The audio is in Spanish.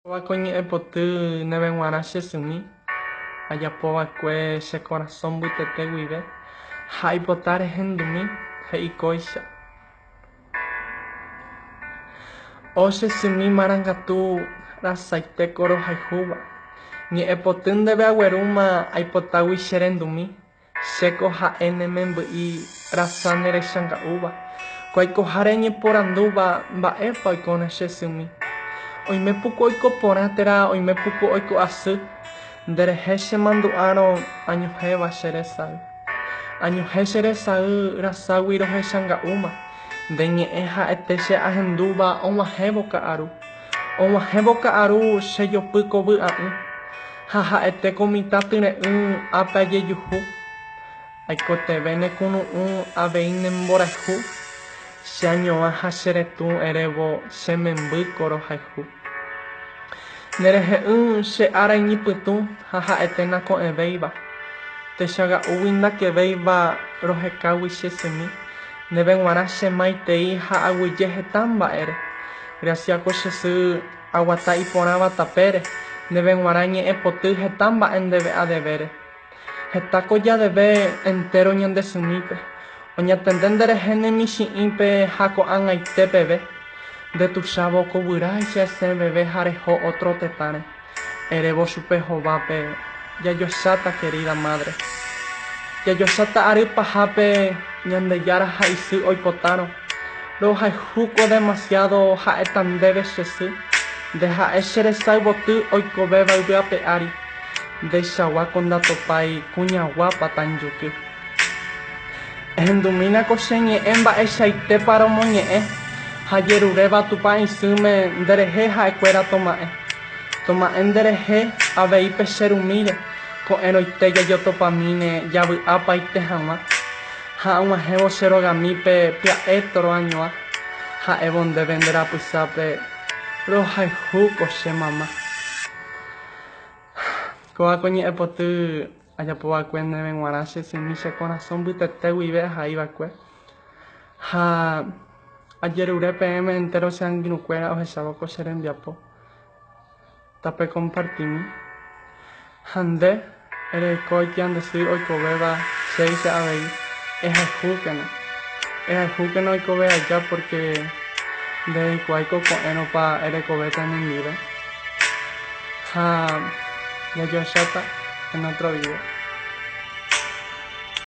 Wakoñe'ẽpoty neveguara che symi ajapova'ekue che corazón mbytete guive ha aipota rehendumi he'ikóicha. O che symi marangatu rasaitéko rohayhúva ñe'ẽpoty ndéve aguerúma aipotágui che rendumi chéko ha'e ne memby'i rasa nerechanga'úva ko aikoháre añeporandúva mba'épa oikóna che symi. Oimépuku oiko porã térã oimépuku oiko asy nderehe chemandu'árõ añohéva che resay. Añohẽ che resay raságui rohechanga'úma nde ñe'ẽ ha'ete che ahendúva og̃uahẽvo ka'aru. Og̃uahẽvo ka'aru chejopy ko vy'a'ỹ ha ha'ete ko mitã tyre'ỹ ápe ajejuhu. Aikotevéne kunu'ũ avei nemborayhu che añoã ha cheretũ erévo che membyko rohayhu. Nerehe'ỹ che ára iñipytũ ha ha'eténa ko'ẽvéiva techaga'úgui ndakevéiva rohekágui che symi neveguara che maitei ha aguyje heta mba'ére gracias ko che sy aguata iporãva tapére neveguara ñe'ẽpoty heta mba'e ndeve'adevére heta ko jadeve entero ñande symípe oñatende nderehe nemichi'ĩpe ha ko'ag̃aitépeve ndetuchávo ko vyraicha esẽ veve ha reho otro tetãre erévo chupe hovápe jajoecháta querida madre jajoecháta ary pahápe ñandejára ha isy oipotárõ rohayhúko demasiado ha'eta ndéve che sy nde ha'e che resayvoty oikovéva yvy'ápe ári ndeichagua ko ndatopái kuñaguápa tanjuky. Ehendumína ko che ñe'ẽ mba'eichaitépa romoñe'ẽ ha jeruréva tupa isýme nderehe ha'ekuéra toma'ẽ nderehe aveípe cherumíre ko'ẽroite jajotopamíne javy'ápaite hag̃ua ha og̃uahẽvo che rogamípe pya'e toroañuã ha'évo ndéve nde rapychápe rohayhúko che mama. Kóva ko ñe'ẽpoty ajapova'ekue neveguara che symi che corazón mbytete guive haíva'ekue ha ajerure peẽme entero che angirũkuéra ohechávo ko che rembiapo tape compartimi ha nde ereiko oikiandesy oikovéva chéicha avei ehayhúkena oikove aja porque ndeikuáiko ko'ẽropa erekovéta nendive ha jajoecháta en otro video.